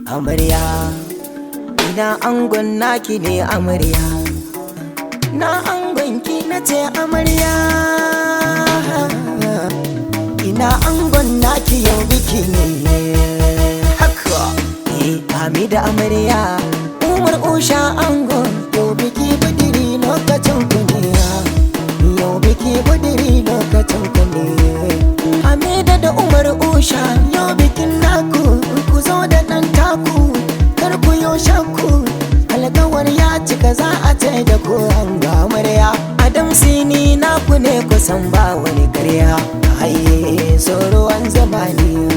amarya, ina angon naki ne amarya, na angon ki na ce amarya, ina angon naki yau biki ne haka. Hamida amarya, Umar Usha angon, yau biki budiri lokacin ku ne, yau biki budiri lokacin ku ne. Hamida da Umar Usha, yau bikin naku, ku zo da ɗan taku, kar ku yo shakku, alƙawar ya cika za a ce da ku an ga amarya. Adam sini naku ne kusan ba wani karya, haye so ruwan zamani,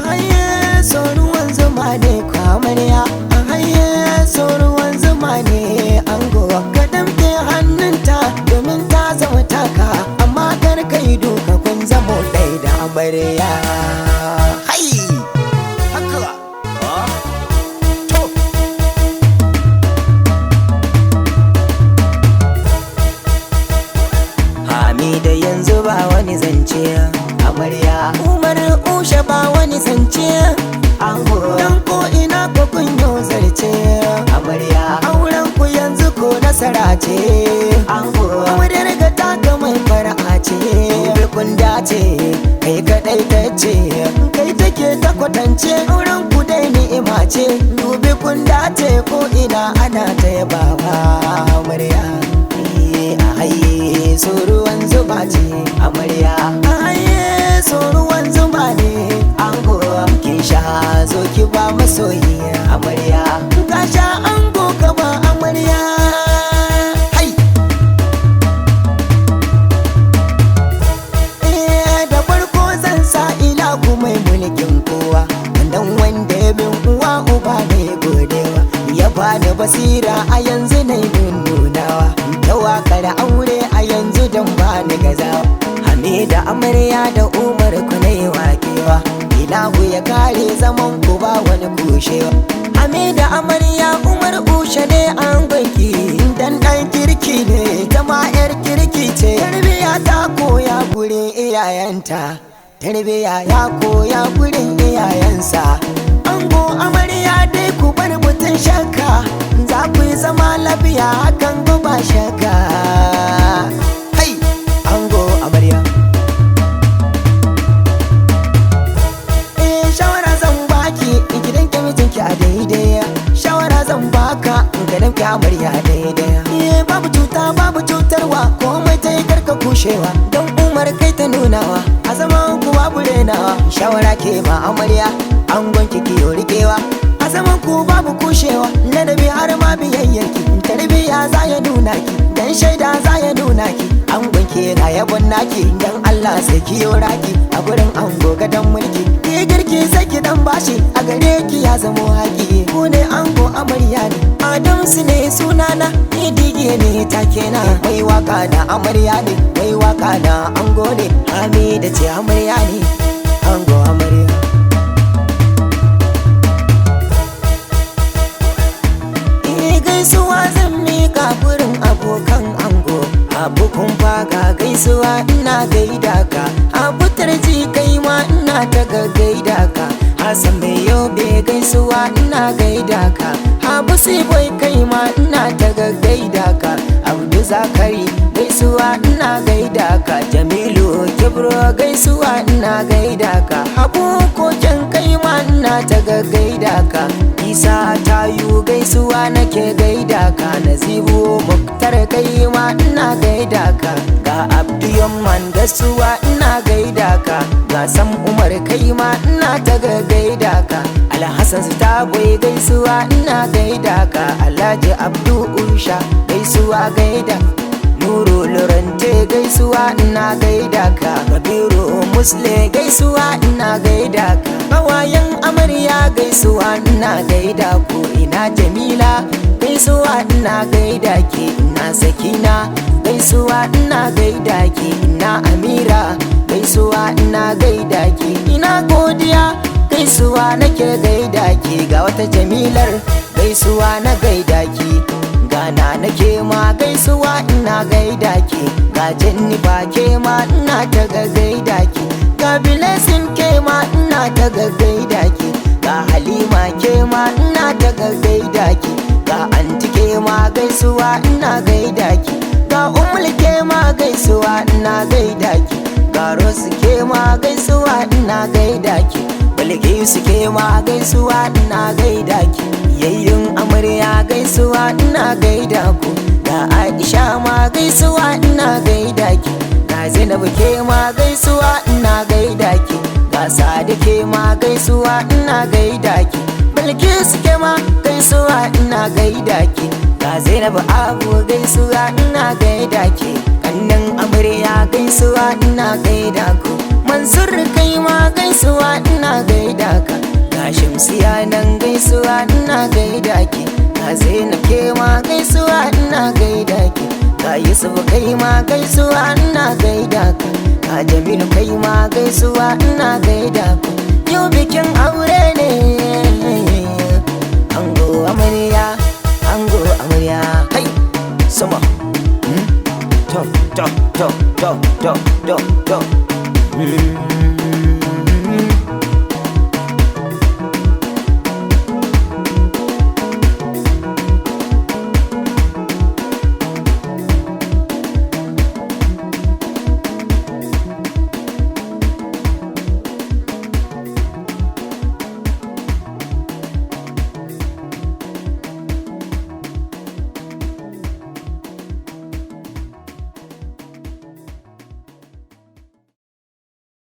haye so ruwan zamani ku amarya, haye so ruwan zamani ango. Ka damke hannunta domin ta zama taka, amma kar ka yi duka kun zamo ɗai da amarya. Hai haka to Hamida yanzu ba wani zance amarya, Umar Usha ba wani zance ango, dan ko ina ko kun yau zarce amarya. Auren ku yanzu ko nasara ce ango, amaryar ga ta ga mai fara'a ce, bai kun dace kai kadai tace, kai take ta kwatance. Auren ku dai ni'ima ce, dubi kun dace ko ina ana ta yabawa amarya. Ahaye so ruwan zuba ce amarya, ahaye so ruwan zuba ne ango. Kin sha zo ki ba masoyi amarya, ka sha ango ka ba amarya. Hai da farko zan sa ilahu mai mulkin kowa, dan wanda ya bin uwa uba ne godewa, ya bani basira a yanzu na nunawa, ta wakar aure a yanzu dan bani gazawa. Hamida amarya da Umar ku na yi wakewa, ilahu ya kare zaman ku ba wani kushewa. Hamida amarya, Umar Usha ne an gwanki, dan ɗan kirki ne ta ma yar kirki ce. Tarbiya ta koya gurin iyayenta, tarbiya ya koya gurin iyayensa. Ango amarya dai ku bar mutun shakka, za ku yi zama lafiya hakan ba shakka. Hai ango amarya, shawara zan baki gidan ki mijinki a daidai, shawara zan baka gidan ki amarya daidai. Babu cuta babu cutarwa, komai ta yi karka kushewa, don Umar kai ta nunawa, a zaman ku babu renawa. Shawara ke ma amarya, angon ki kiyo rikewa, a zaman ku babu kushewa, ladabi har ma biyayyarki, tarbiya za ya nuna ki, dan shaida za ya nuna ki. Angon ki yana yabon naki, dan Allah sai kiyo raki, a gurin ango gadon mulki. Ki girki sai ki dan bashi, a gare ki ya zamo haki. Ku ne ango amarya ne, Adamsu ne sunana, ni dige ne take na. Mai waka da amarya ne, mai waka da ango ne, Hamida ce amarya ne, ango amarya. Gaisuwa zan mika gurin abokan ango, abu kun faga gaisuwa ina gaida ka, abu tarji kai ma ina ta gaida ka, Hassan mai yobe gaisuwa ina gaida ka, abu siboy kai ma ina ta gaida ka, Abdu Zakari gaisuwa ina gaida ka, Jamilu Kibro gaisuwa ina gaida ka, Habu Koken kai ma ina ta gaida ka, Isa Tayu gaisuwa nake gaida ka, Nazibu Muktar kai ma ina gaida ka, ga Abdu Yamman gaisuwa ina gaida ka, ga Sam Umar kai ma ina ta gaida ka, Alhassan Staboy gaisuwa ina gaida ka, Alhaji Abdu Usha gaisuwa gaida, Nuru Lurante gaisuwa ina gaida ka, Kabiru Musle gaisuwa ina gaida ka, Kawayen amarya gaisuwa ina gaida ku, ina Jamila gaisuwa ina gaida ki, ina Sakina gaisuwa ina gaida ki, ina Amira gaisuwa ina gaida ki, ina Godiya gaisuwa nake gaida ki, ga wata Jamilar gaisuwa na gaida ki, gana nake ma gaisuwa ina gaida ki, ga Jennifer ke ma ina ta gaida ki, ga Blessing ke ma ina ta gaida ki, ga Halima ma ina ta gaida ki, ga anti ke ma gaisuwa ina gaida ki, ga umul ke ma gaisuwa ina gaida ki, ga rosu ke ma gaisuwa ina gaida ki, bilkisu ke ma gaisuwa ina gaida ki, yayyun amarya gaisuwa ina gaida ku, ga aisha ma gaisuwa ina gaida ki, ga zainabu ke ma gaisuwa ina gaida ki, ga sadi ke ma gaisuwa ina gaida ki, bilkisu ke ma gaisuwa ina gaida ki, ga zainabu abu gaisuwa ina gaida ki, kannan amarya gaisuwa ina gaida ku, mansur kai ma gaisuwa ina gaida ka, ga shamsiya nan gaisuwa ina gaida ki, ga zainab ke ma gaisuwa ina gaida ki, ga yusuf kai ma gaisuwa ina gaida ka, ga jamilu kai ma gaisuwa ina gaida ku, yau bikin aure ne ango amarya, ango amarya kai sama to to to to to to to